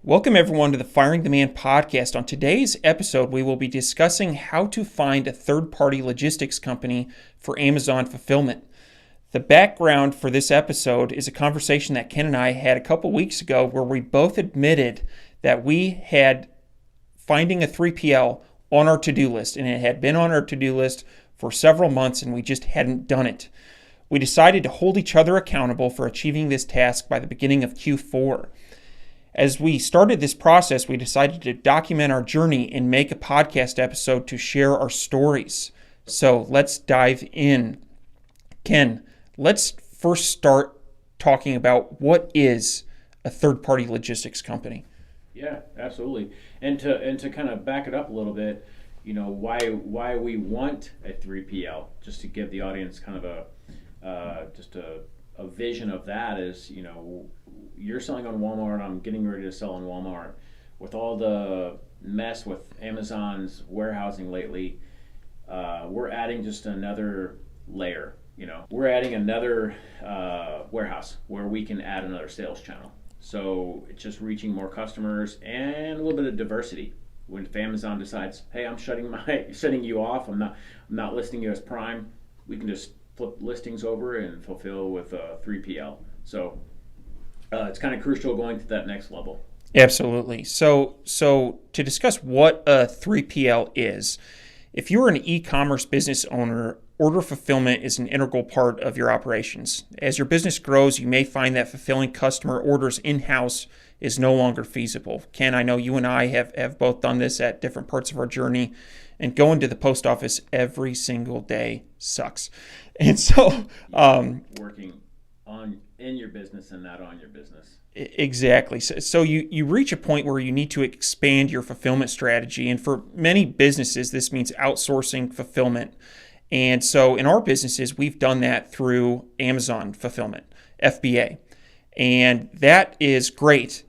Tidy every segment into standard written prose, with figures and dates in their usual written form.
Welcome everyone to the Firing the Man podcast. On today's episode, we will be discussing how to find a third-party logistics company for Amazon fulfillment. The background for this episode is a conversation that Ken and I had a couple weeks ago where we both admitted that we had finding a 3PL on our to-do list, and it had been on our to-do list for several months and we just hadn't done it. We decided to hold each other accountable for achieving this task by the beginning of Q4. As we started this process, we decided to document our journey and make a podcast episode to share our stories. So let's dive in. Ken, let's first start talking about what is a third-party logistics company. Yeah, absolutely. And to kind of back it up a little bit, why we want a 3PL, just to give the audience kind of a vision of that is, you're selling on Walmart, I'm getting ready to sell on Walmart. With all the mess with Amazon's warehousing lately, we're adding just another layer. We're adding another warehouse where we can add another sales channel. So it's just reaching more customers and a little bit of diversity. When if Amazon decides, hey, I'm shutting you off, I'm not listing you as Prime, we can just flip listings over and fulfill with a 3PL. So it's kind of crucial going to that next level. Absolutely. So to discuss what a 3PL is, if you're an e-commerce business owner, order fulfillment is an integral part of your operations. As your business grows, you may find that fulfilling customer orders in-house is no longer feasible. Ken, I know you and I have both done this at different parts of our journey, and going to the post office every single day sucks. And so working in your business and not on your business. Exactly. So you reach a point where you need to expand your fulfillment strategy. And for many businesses, this means outsourcing fulfillment. And so in our businesses, we've done that through Amazon Fulfillment, FBA. And that is great.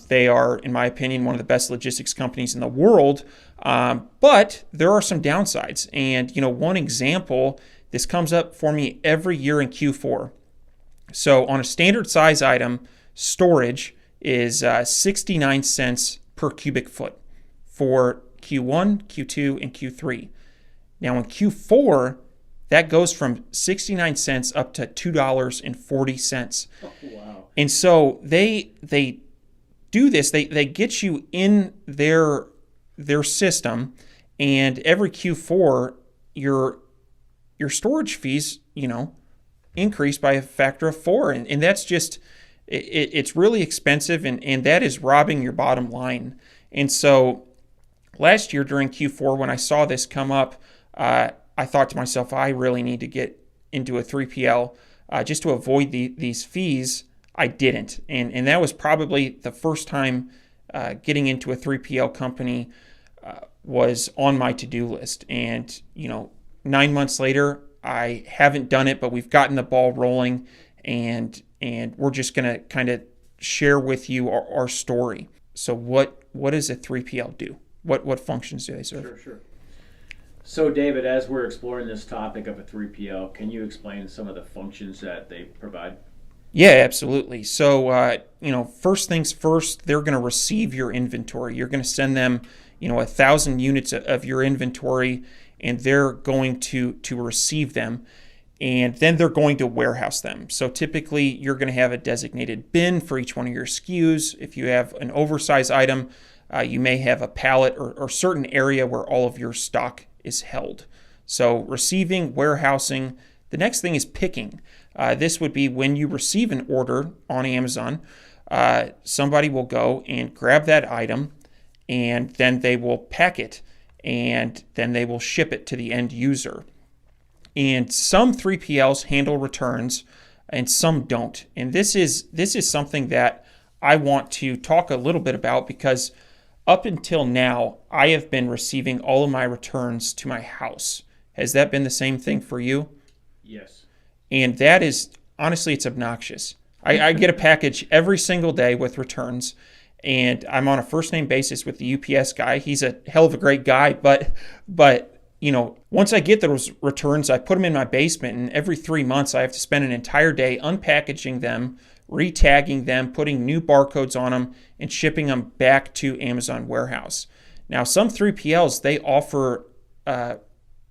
They are, in my opinion, one of the best logistics companies in the world. But there are some downsides. And, one example, this comes up for me every year in Q4. So on a standard size item, storage is 69 cents per cubic foot for Q1, Q2, and Q3. Now in Q4, that goes from 69 cents up to $2.40. Oh, wow. And so they do this, they get you in their system, and every Q4 your storage fees, increase by a factor of 4. And that's just, it's really expensive, and that is robbing your bottom line. And so last year during Q4, when I saw this come up, I thought to myself, I really need to get into a 3PL just to avoid these fees. I didn't. And that was probably the first time getting into a 3PL company was on my to-do list. And, 9 months later, I haven't done it, but we've gotten the ball rolling, and we're just going to kind of share with you our story. So what does a 3PL do? What functions do they serve? Sure. So David, as we're exploring this topic of a 3PL, can you explain some of the functions that they provide? Yeah, absolutely. So, first things first, they're going to receive your inventory. You're going to send them, 1,000 units of your inventory, and they're going to receive them, and then they're going to warehouse them. So typically, you're going to have a designated bin for each one of your SKUs. If you have an oversized item, you may have a pallet or certain area where all of your stock is held. So receiving, warehousing. The next thing is picking. This would be when you receive an order on Amazon, somebody will go and grab that item, and then they will pack it, and then they will ship it to the end user. And some 3PLs handle returns and some don't. And this is something that I want to talk a little bit about, because up until now, I have been receiving all of my returns to my house. Has that been the same thing for you? Yes. And that is, honestly, it's obnoxious. I get a package every single day with returns, and I'm on a first name basis with the UPS guy. He's a hell of a great guy, but once I get those returns, I put them in my basement, and every 3 months I have to spend an entire day unpackaging them, re-tagging them, putting new barcodes on them, and shipping them back to Amazon warehouse. Now, some 3PLs, they offer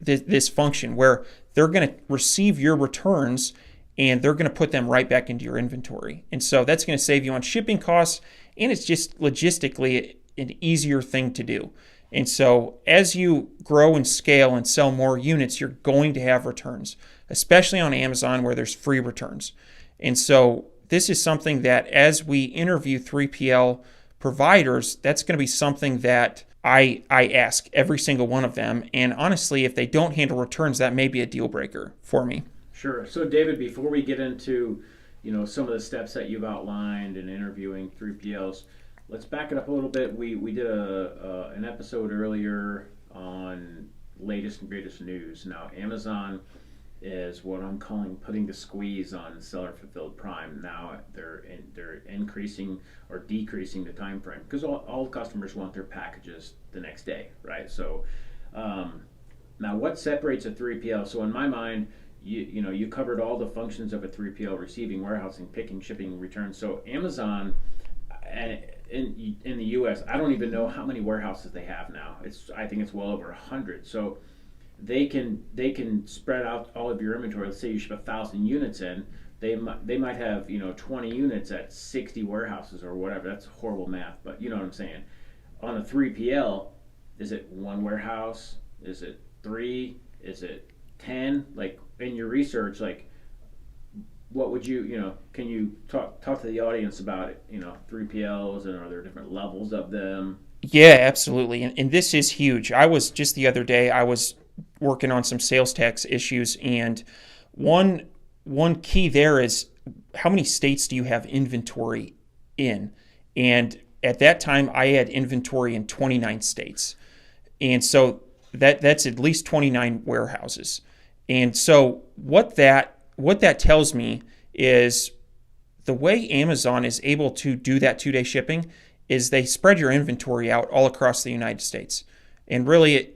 this function where they're going to receive your returns and they're going to put them right back into your inventory. And so that's going to save you on shipping costs, and it's just logistically an easier thing to do. And so as you grow and scale and sell more units, you're going to have returns, especially on Amazon where there's free returns. And so this is something that as we interview 3PL providers, that's going to be something that I ask every single one of them. And honestly, if they don't handle returns, that may be a deal breaker for me. Sure. So David, before we get into some of the steps that you've outlined in interviewing 3PLs, let's back it up a little bit. We did an episode earlier on latest and greatest news. Now, Amazon is what I'm calling putting the squeeze on seller fulfilled Prime. Now they're increasing or decreasing the time frame because all customers want their packages the next day, right? So now what separates a 3PL? So in my mind, you covered all the functions of a 3PL: receiving, warehousing, picking, shipping, returns. So Amazon, and in the U.S., I don't even know how many warehouses they have now. I think it's well over 100. So they can spread out all of your inventory. Let's say you ship 1,000 units in, they might have 20 units at 60 warehouses or whatever. That's horrible math, but you know what I'm saying. On a 3PL, is it one warehouse? Is it 3? Is it 10? Like in your research, like what would can you talk to the audience about it? 3PLs, and are there different levels of them? Yeah, absolutely. And this is huge. I was just the other day, I was working on some sales tax issues, and one key there is how many states do you have inventory in? And at that time, I had inventory in 29 states. And so that's at least 29 warehouses. And so what that tells me is the way Amazon is able to do that 2-day shipping is they spread your inventory out all across the United States and really,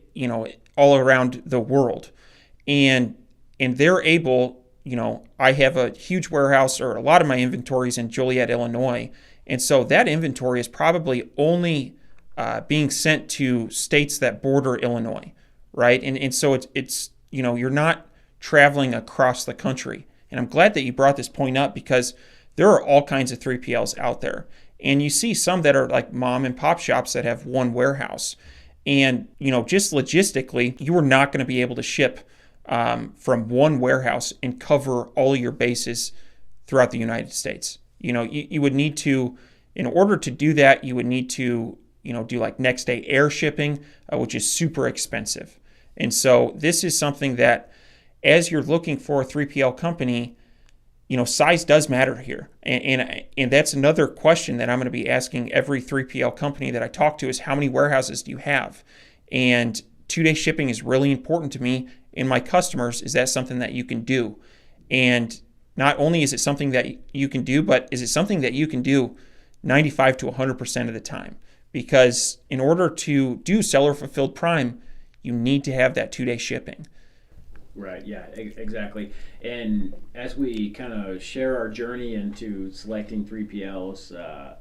all around the world. And they're able, I have a huge warehouse, or a lot of my inventory is in Joliet, Illinois. And so that inventory is probably only being sent to states that border Illinois, right? And so it's you're not traveling across the country. And I'm glad that you brought this point up because there are all kinds of 3PLs out there. And you see some that are like mom and pop shops that have one warehouse. And, just logistically, you are not going to be able to ship from one warehouse and cover all your bases throughout the United States. You would need to, in order to do that, you would need to, do like next day air shipping, which is super expensive. And so this is something that as you're looking for a 3PL company, size does matter here. And that's another question that I'm going to be asking every 3PL company that I talk to is how many warehouses do you have? And 2-day shipping is really important to me and my customers. Is that something that you can do? And not only is it something that you can do, but is it something that you can do 95 to 100% of the time? Because in order to do seller fulfilled Prime, you need to have that 2-day shipping. Right, yeah, exactly. And as we kind of share our journey into selecting 3PLs,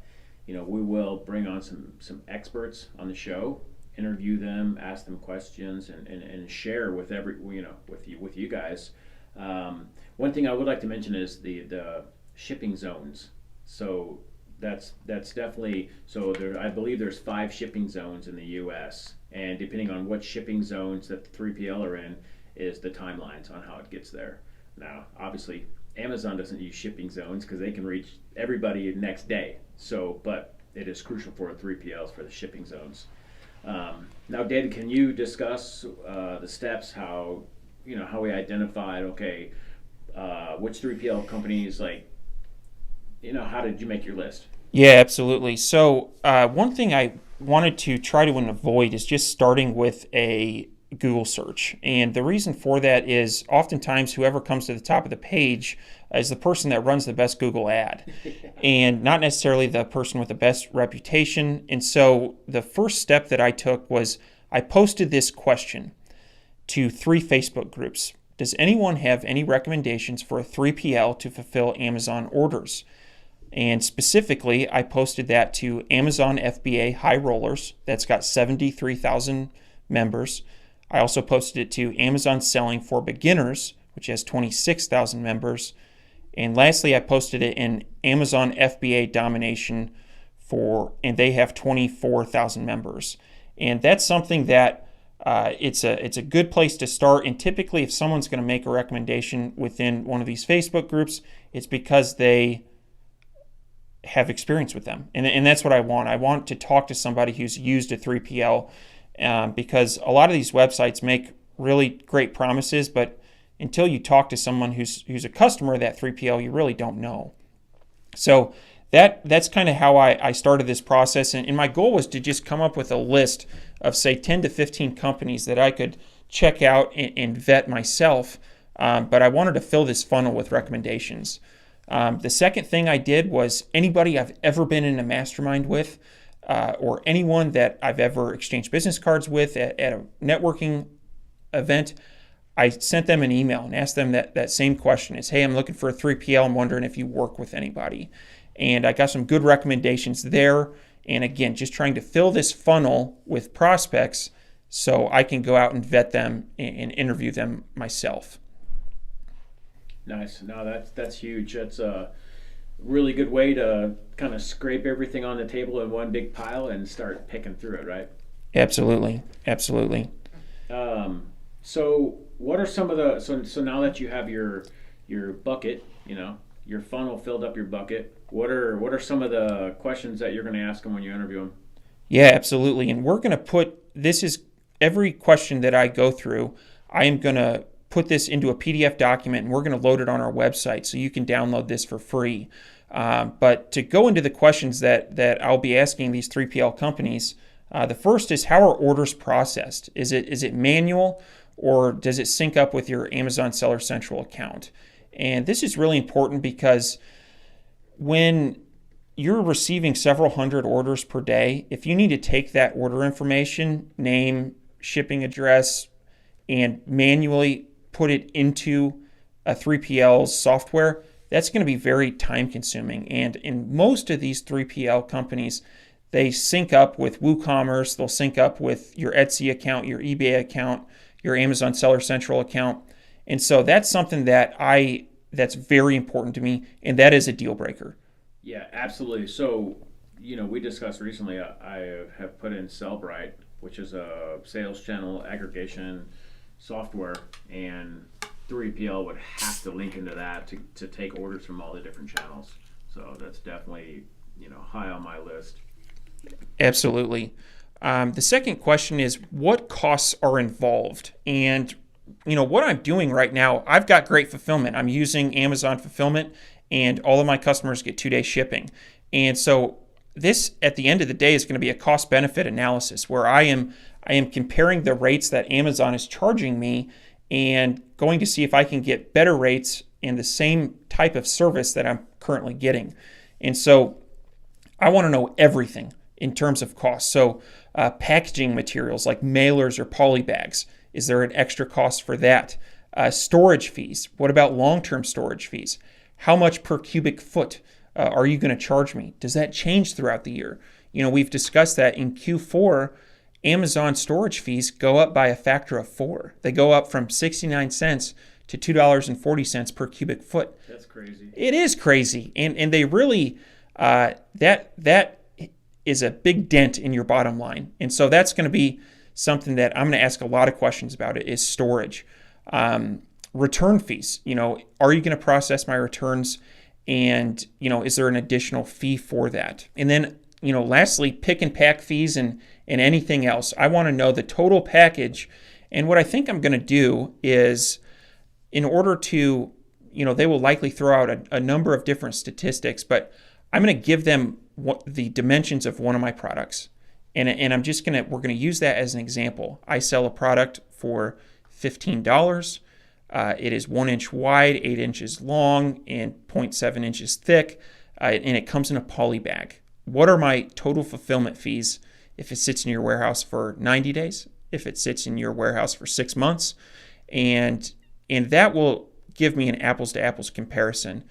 we will bring on some experts on the show, interview them, ask them questions, and share with with you guys. One thing I would like to mention is the shipping zones. So that's definitely there. I believe there's 5 shipping zones in the U.S. and depending on what shipping zones that the 3PL are in, is the timelines on how it gets there. Now, obviously, Amazon doesn't use shipping zones because they can reach everybody next day. So, but it is crucial for 3PLs for the shipping zones. Now, David, can you discuss the steps, how we identified, which 3PL companies, how did you make your list? Yeah, absolutely. So one thing I wanted to try to avoid is just starting with a Google search. And the reason for that is oftentimes whoever comes to the top of the page is the person that runs the best Google ad and not necessarily the person with the best reputation. And so the first step that I took was I posted this question to 3 Facebook groups. Does anyone have any recommendations for a 3PL to fulfill Amazon orders? And specifically, I posted that to Amazon FBA High Rollers. That's got 73,000 members. I also posted it to Amazon Selling for Beginners, which has 26,000 members. And lastly, I posted it in Amazon FBA Domination and they have 24,000 members. And that's something that it's a good place to start. And typically, if someone's going to make a recommendation within one of these Facebook groups, it's because they have experience with them. And that's what I want. I want to talk to somebody who's used a 3PL because a lot of these websites make really great promises, but until you talk to someone who's a customer of that 3PL, you really don't know. So that's kind of how I started this process. And my goal was to just come up with a list of, say, 10 to 15 companies that I could check out and vet myself. But I wanted to fill this funnel with recommendations. The second thing I did was anybody I've ever been in a mastermind with or anyone that I've ever exchanged business cards with at a networking event, I sent them an email and asked them that same question is, hey, I'm looking for a 3PL. I'm wondering if you work with anybody. And I got some good recommendations there. And again, just trying to fill this funnel with prospects so I can go out and vet them and interview them myself. Nice. No, that's huge. That's a really good way to kind of scrape everything on the table in one big pile and start picking through it, right? Absolutely. So what are some of the so now that you have your bucket, your funnel filled up your bucket, what are some of the questions that you're going to ask them when you interview them? Yeah, absolutely. And we're going to this is every question that I go through, I am going to put this into a PDF document and we're going to load it on our website so you can download this for free. But to go into the questions that I'll be asking these 3PL companies, the first is, how are orders processed? Is it manual or does it sync up with your Amazon Seller Central account? And this is really important because when you're receiving several hundred orders per day, if you need to take that order information, name, shipping address, and manually put it into a 3PL's software, that's going to be very time consuming. And in most of these 3PL companies, they sync up with WooCommerce, they'll sync up with your Etsy account, your eBay account, your Amazon Seller Central account. And so that's something that's very important to me, and that is a deal breaker. Yeah, absolutely. So, we discussed recently, I have put in Sellbrite, which is a sales channel aggregation software, and 3PL would have to link into that to take orders from all the different channels. So that's definitely, high on my list. Absolutely. The second question is, what costs are involved? And what I'm doing right now, I've got great fulfillment. I'm using Amazon fulfillment, and all of my customers get 2-day shipping. And so this, at the end of the day, is going to be a cost-benefit analysis where I am comparing the rates that Amazon is charging me and going to see if I can get better rates in the same type of service that I'm currently getting. And so I want to know everything in terms of cost. So packaging materials like mailers or poly bags, is there an extra cost for that? Storage fees. What about long-term storage fees? How much per cubic foot are you going to charge me? Does that change throughout the year? We've discussed that in Q4, Amazon storage fees go up by a factor of 4. They go up from 69 cents to $2.40 per cubic foot. That's crazy. It is crazy. And they really, that is a big dent in your bottom line. And so that's going to be something that I'm going to ask a lot of questions about. It is storage. Return fees. Are you going to process my returns? And, is there an additional fee for that? And then, lastly, pick and pack fees and anything else. I want to know the total package. And what I think I'm going to do is, in order to, they will likely throw out a number of different statistics, but I'm going to give them the dimensions of one of my products. And we're going to use that as an example. I sell a product for $15. It is 1 inch wide, 8 inches long, and 0.7 inches thick, and it comes in a poly bag. What are my total fulfillment fees if it sits in your warehouse for 90 days, if it sits in your warehouse for 6 months? And that will give me an apples to apples comparison.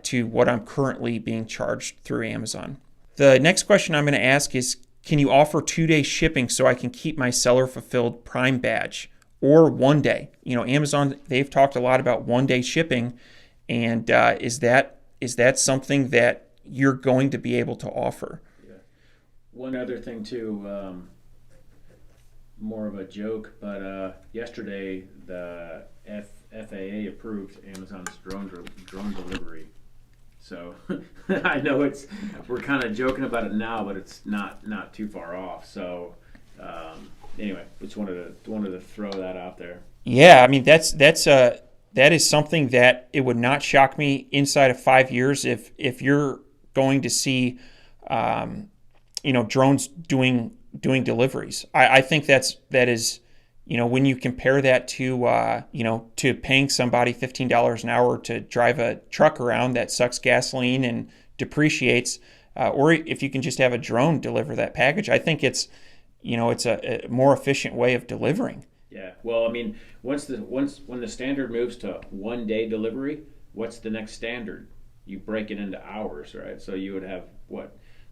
to what I'm currently being charged through Amazon. The next question I'm going to ask is, can you offer 2-day shipping so I can keep my seller fulfilled Prime badge, or 1 day? Amazon, they've talked a lot about 1-day shipping, and is that something that you're going to be able to offer? Yeah. One other thing too, more of a joke, but yesterday the FAA approved Amazon's drone delivery. So I know we're kind of joking about it now, but it's not too far off. So anyway, just wanted to throw that out there. Yeah, I mean that is something that it would not shock me inside of 5 years if you're going to see drones doing deliveries. I think that is when you compare that to paying somebody $15 an hour to drive a truck around that sucks gasoline and depreciates, or if you can just have a drone deliver that package, I think it's a more efficient way of delivering. Yeah. Well, I mean, when the standard moves to 1-day delivery, what's the next standard? You break it into hours, right? So you would have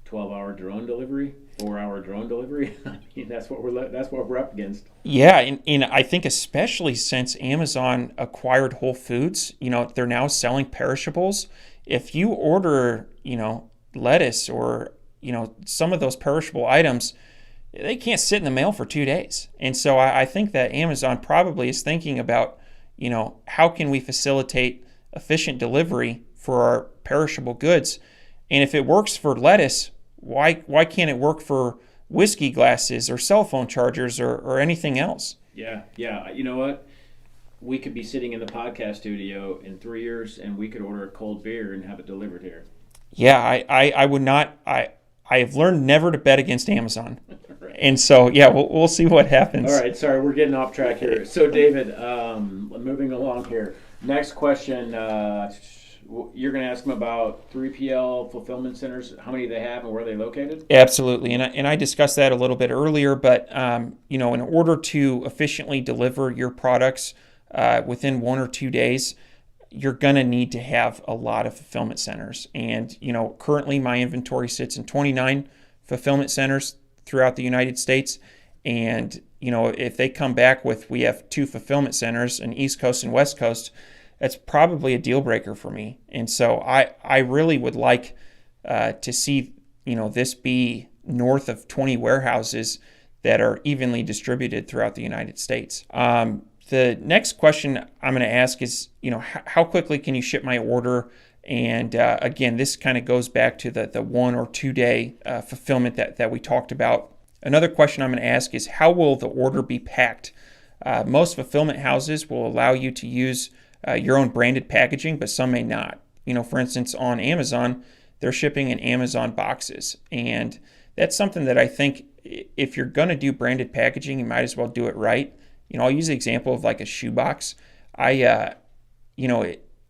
12-hour drone delivery, 4-hour drone delivery. I mean, that's what we're up against. Yeah, and I think especially since Amazon acquired Whole Foods, they're now selling perishables. If you order, lettuce or some of those perishable items, they can't sit in the mail for 2 days. And so I think that Amazon probably is thinking about, how can we facilitate efficient delivery for our perishable goods? And if it works for lettuce, why can't it work for whiskey glasses or cell phone chargers or anything else? Yeah. You know what? We could be sitting in the podcast studio in 3 years and we could order a cold beer and have it delivered here. Yeah, I would not. I have learned never to bet against Amazon. Right. And so, yeah, we'll see what happens. All right, sorry, we're getting off track here. So, David, moving along here. Next question. You're going to ask them about 3PL fulfillment centers, how many they have and where they're located? Absolutely, and I discussed that a little bit earlier, but in order to efficiently deliver your products within 1 or 2 days, you're going to need to have a lot of fulfillment centers. And, currently my inventory sits in 29 fulfillment centers throughout the United States. And, if they come back with, we have 2 fulfillment centers, an East Coast and West Coast, that's probably a deal breaker for me. And so I really would like to see, this be north of 20 warehouses that are evenly distributed throughout the United States. The next question I'm going to ask is, how quickly can you ship my order? And again, this kind of goes back to the 1 or 2 day fulfillment that we talked about. Another question I'm going to ask is, how will the order be packed? Most fulfillment houses will allow you to use your own branded packaging, but some may not. For instance, on Amazon, they're shipping in Amazon boxes. And that's something that I think if you're going to do branded packaging, you might as well do it right. I'll use the example of like a shoebox. I have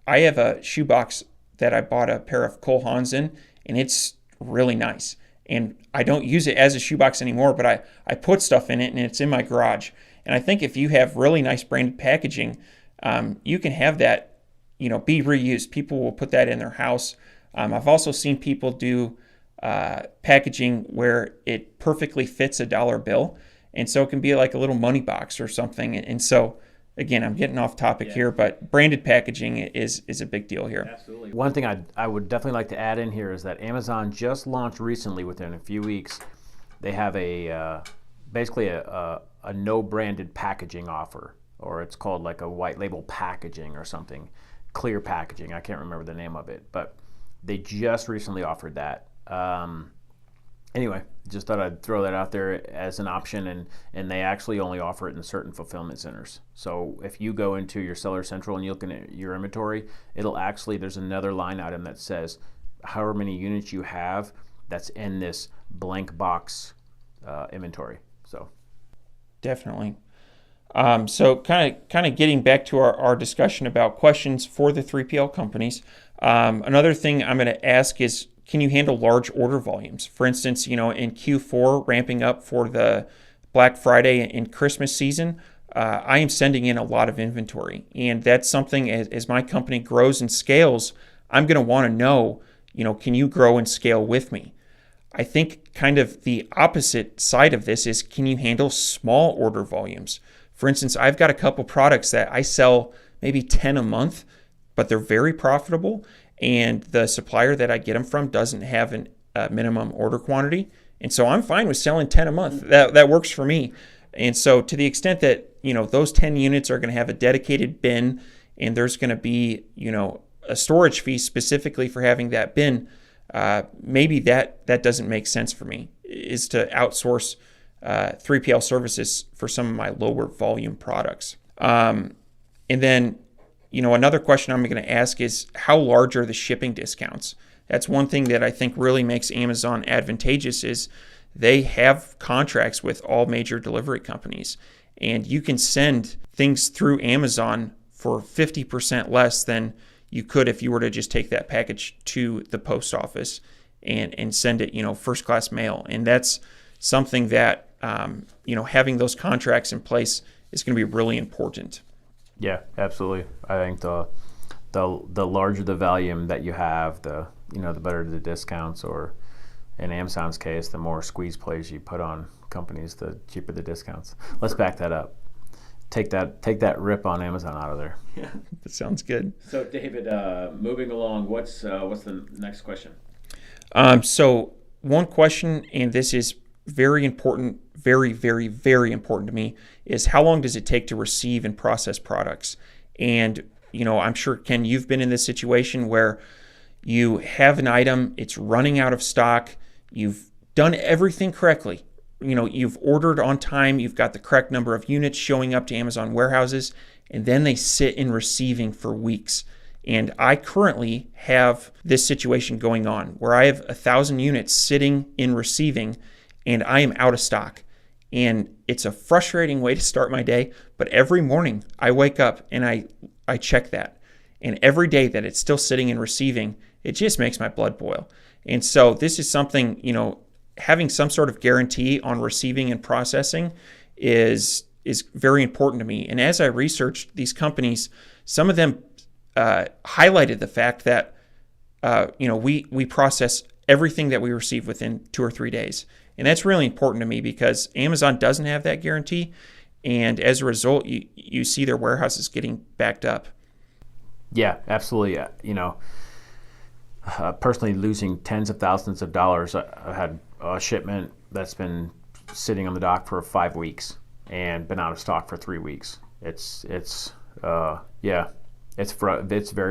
a shoebox that I bought a pair of Cole Haans in, and it's really nice. And I don't use it as a shoebox anymore, but I put stuff in it, and it's in my garage. And I think if you have really nice branded packaging, you can have that, be reused. People will put that in their house. I've also seen people do packaging where it perfectly fits a dollar bill. And so it can be like a little money box or something. And so, again, I'm getting off topic here, but branded packaging is a big deal here. Absolutely. One thing I would definitely like to add in here is that Amazon just launched recently, within a few weeks, they have basically a no branded packaging offer, or it's called like a white label packaging or something, clear packaging. I can't remember the name of it, but they just recently offered that. Anyway, just thought I'd throw that out there as an option, and they actually only offer it in certain fulfillment centers. So if you go into your Seller Central and you look at your inventory, there's another line item that says however many units you have that's in this blank box inventory. So definitely. So kind of getting back to our discussion about questions for the 3PL companies. Another thing I'm going to ask is, can you handle large order volumes? For instance, in Q4, ramping up for the Black Friday and Christmas season, I am sending in a lot of inventory. And that's something, as my company grows and scales, I'm going to want to know, can you grow and scale with me? I think kind of the opposite side of this is, can you handle small order volumes? For instance, I've got a couple products that I sell maybe 10 a month, but they're very profitable. And the supplier that I get them from doesn't have a minimum order quantity. And so I'm fine with selling 10 a month. That works for me. And so to the extent that, those 10 units are going to have a dedicated bin, and there's going to be, a storage fee specifically for having that bin, maybe that doesn't make sense for me, is to outsource 3PL services for some of my lower volume products. And then, another question I'm going to ask is, how large are the shipping discounts? That's one thing that I think really makes Amazon advantageous, is they have contracts with all major delivery companies, and you can send things through Amazon for 50% less than you could if you were to just take that package to the post office and send it, first class mail. And that's something that, having those contracts in place is going to be really important. Yeah, absolutely. I think the larger the volume that you have, the better the discounts, or in Amazon's case, the more squeeze plays you put on companies, the cheaper the discounts. Let's back that up. Take that rip on Amazon out of there. Yeah, that sounds good. So David, moving along, what's the next question? So one question, and this is very important, very, very, very important to me, is how long does it take to receive and process products? And, I'm sure, Ken, you've been in this situation where you have an item, it's running out of stock, you've done everything correctly. You've ordered on time, you've got the correct number of units showing up to Amazon warehouses, and then they sit in receiving for weeks. And I currently have this situation going on where I have 1,000 units sitting in receiving, and I am out of stock. And it's a frustrating way to start my day, but every morning I wake up and I check that. And every day that it's still sitting in receiving, it just makes my blood boil. And so this is something, having some sort of guarantee on receiving and processing is very important to me. And as I researched these companies, some of them highlighted the fact that we process everything that we receive within 2 or 3 days. And that's really important to me because Amazon doesn't have that guarantee. And as a result, you see their warehouses getting backed up. Yeah, absolutely. Personally losing tens of thousands of dollars. I had a shipment that's been sitting on the dock for 5 weeks and been out of stock for 3 weeks. It's very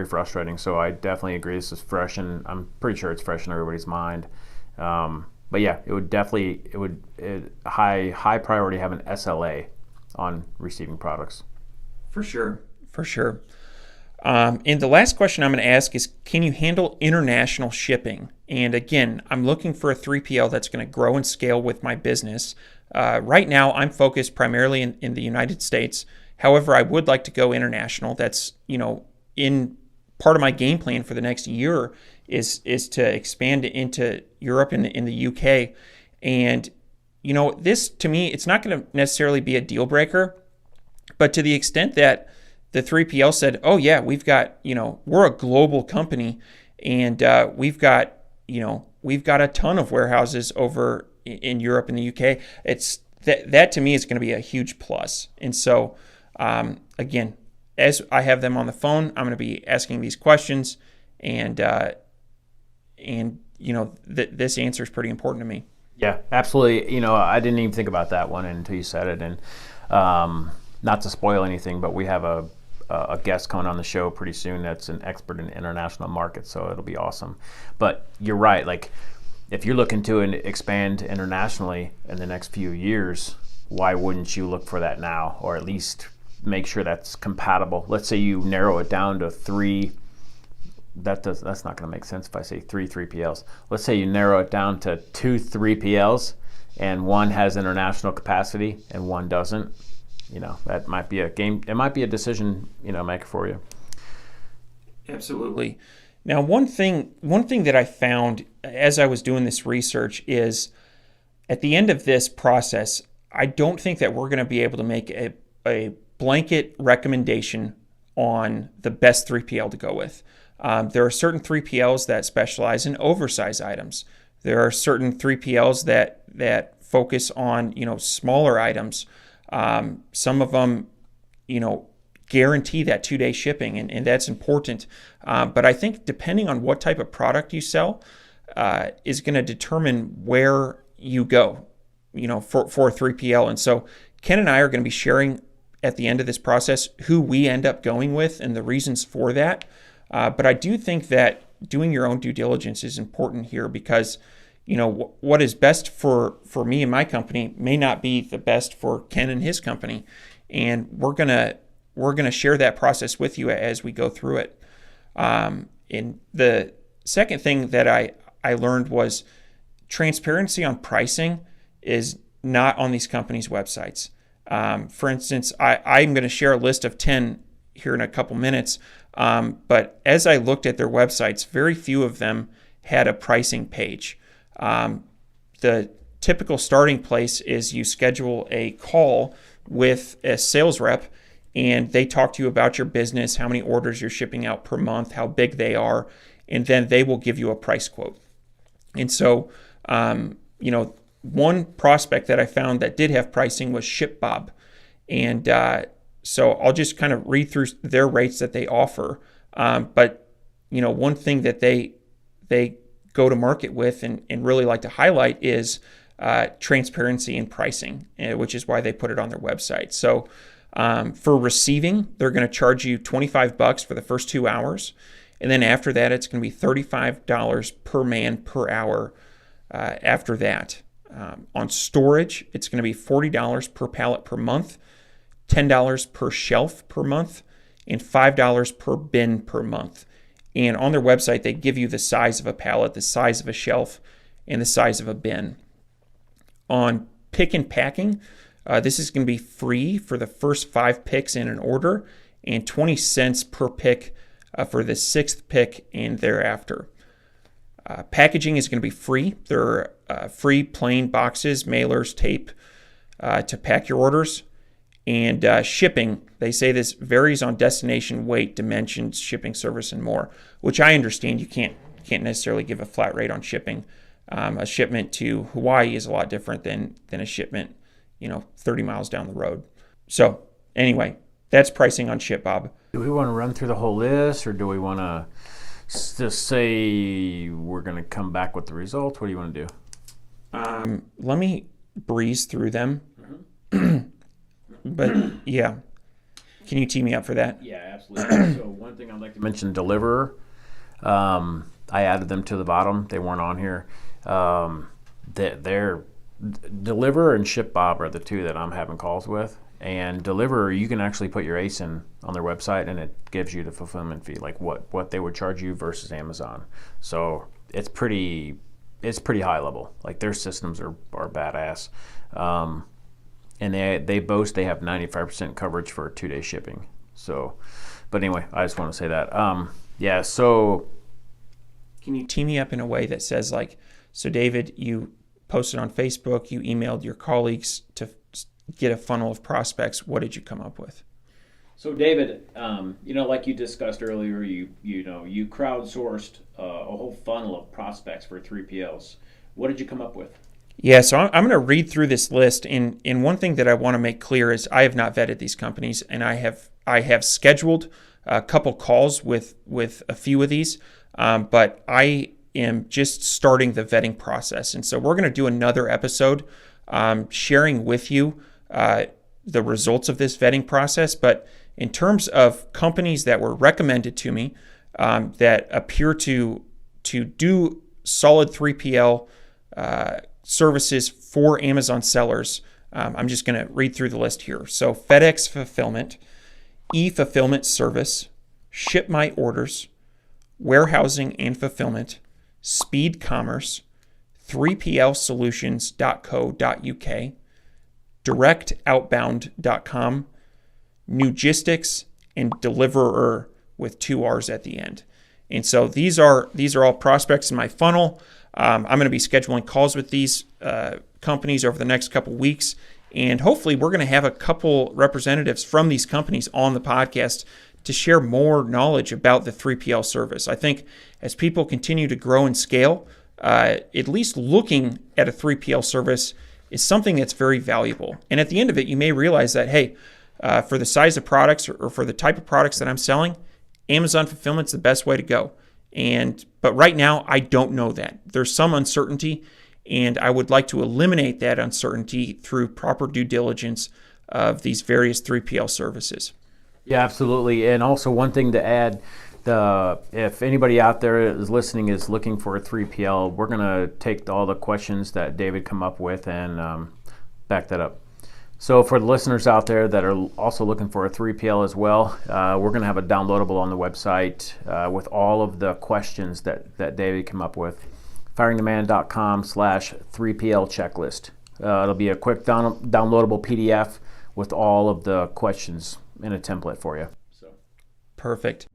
frustrating. So I definitely agree. This is fresh, and I'm pretty sure it's fresh in everybody's mind. But yeah, it would high priority have an SLA on receiving products. For sure. And the last question I'm going to ask is, can you handle international shipping? And again, I'm looking for a 3PL that's going to grow and scale with my business. Right now, I'm focused primarily in the United States. However, I would like to go international. That's, in part of my game plan for the next year is to expand into Europe and in the UK. And, this to me, it's not going to necessarily be a deal breaker, but to the extent that the 3PL said, oh yeah, we've got, we're a global company, and we've got a ton of warehouses over in Europe and the UK. It's that to me is going to be a huge plus. And so, again, as I have them on the phone, I'm going to be asking these questions, and this answer is pretty important to me. Yeah, absolutely. I didn't even think about that one until you said it. And not to spoil anything, but we have a guest coming on the show pretty soon that's an expert in international markets, so it'll be awesome. But you're right. Like, if you're looking to expand internationally in the next few years, why wouldn't you look for that now, or at least make sure that's compatible? Let's say you narrow it down to 3. That's not going to make sense if I say 3 3PLs. Let's say you narrow it down to 2 3PLs, and one has international capacity and one doesn't. That might be it might be a decision, maker for you. Absolutely. Now, one thing that I found as I was doing this research is, at the end of this process, I don't think that we're going to be able to make a blanket recommendation on the best 3PL to go with. There are certain 3PLs that specialize in oversized items. There are certain 3PLs that focus on, smaller items. Some of them, guarantee that 2-day shipping, and that's important. But I think depending on what type of product you sell is going to determine where you go, for a 3PL. And so Ken and I are going to be sharing at the end of this process who we end up going with and the reasons for that. But I do think that doing your own due diligence is important here because, what is best for me and my company may not be the best for Ken and his company. And we're going to share that process with you as we go through it. And the second thing that I learned was transparency on pricing is not on these companies' websites. For instance, I'm going to share a list of 10 here in a couple minutes. But as I looked at their websites, very few of them had a pricing page. The typical starting place is you schedule a call with a sales rep and they talk to you about your business, how many orders you're shipping out per month, how big they are, and then they will give you a price quote. And so, one prospect that I found that did have pricing was ShipBob. And so I'll just kind of read through their rates that they offer. But, one thing that they go to market with and really like to highlight is transparency in pricing, which is why they put it on their website. So for receiving, they're going to charge you $25 for the first 2 hours. And then after that, it's going to be $35 per man per hour after that. On storage, it's going to be $40 per pallet per month, $10 per shelf per month, and $5 per bin per month. And on their website, they give you the size of a pallet, the size of a shelf, and the size of a bin. On pick and packing, this is going to be free for the first 5 picks in an order and 20 cents per pick for the 6th pick and thereafter. Packaging is going to be free. There are free plain boxes, mailers, tape to pack your orders. And shipping, they say this varies on destination, weight, dimensions, shipping service, and more, which I understand. You can't necessarily give a flat rate on shipping. A shipment to Hawaii is a lot different than a shipment, 30 miles down the road. So anyway, that's pricing on ShipBob. Do we want to run through the whole list, or do we want to just say we're going to come back with the results? What do you want to do? Let me breeze through them. But yeah, can you tee me up for that? Yeah, absolutely. So one thing I'd like to mention, Deliverer. I added them to the bottom. They weren't on here. They're Deliverer and ShipBob are the two that I'm having calls with. And Deliverer, you can actually put your ASIN on their website, and it gives you the fulfillment fee, like what they would charge you versus Amazon. So it's pretty high level. Like their systems are badass. And they boast they have 95% coverage for 2-day shipping. So, but anyway, I just want to say that. So can you tee me up in a way that says so David, you posted on Facebook, you emailed your colleagues to get a funnel of prospects. What did you come up with? So David, like you discussed earlier, you crowdsourced a whole funnel of prospects for 3PLs. What did you come up with? Yeah, so I'm going to read through this list, and one thing that I want to make clear is I have not vetted these companies, and I have scheduled a couple calls with a few of these, but I am just starting the vetting process, and so we're going to do another episode sharing with you the results of this vetting process. But in terms of companies that were recommended to me that appear to do solid 3PL services for Amazon sellers, I'm just going to read through the list here. So FedEx Fulfillment, e-Fulfillment Service, Ship My Orders, Warehousing and Fulfillment, Speed Commerce, 3plsolutions.co.uk, directoutbound.com, Nugistics, and Deliverer with 2 R's at the end. And so these are all prospects in my funnel. I'm going to be scheduling calls with these companies over the next couple weeks, and hopefully we're going to have a couple representatives from these companies on the podcast to share more knowledge about the 3PL service. I think as people continue to grow and scale, at least looking at a 3PL service is something that's very valuable. And at the end of it, you may realize that, hey, for the size of products or for the type of products that I'm selling, Amazon fulfillment's the best way to go. But right now, I don't know that. There's some uncertainty, and I would like to eliminate that uncertainty through proper due diligence of these various 3PL services. Yeah, absolutely. And also one thing to add, if anybody out there is listening is looking for a 3PL, we're going to take all the questions that David come up with and back that up. So for the listeners out there that are also looking for a 3PL as well, we're going to have a downloadable on the website with all of the questions that David came up with. firingtheman.com/3PL checklist. It'll be a quick downloadable PDF with all of the questions in a template for you. Perfect.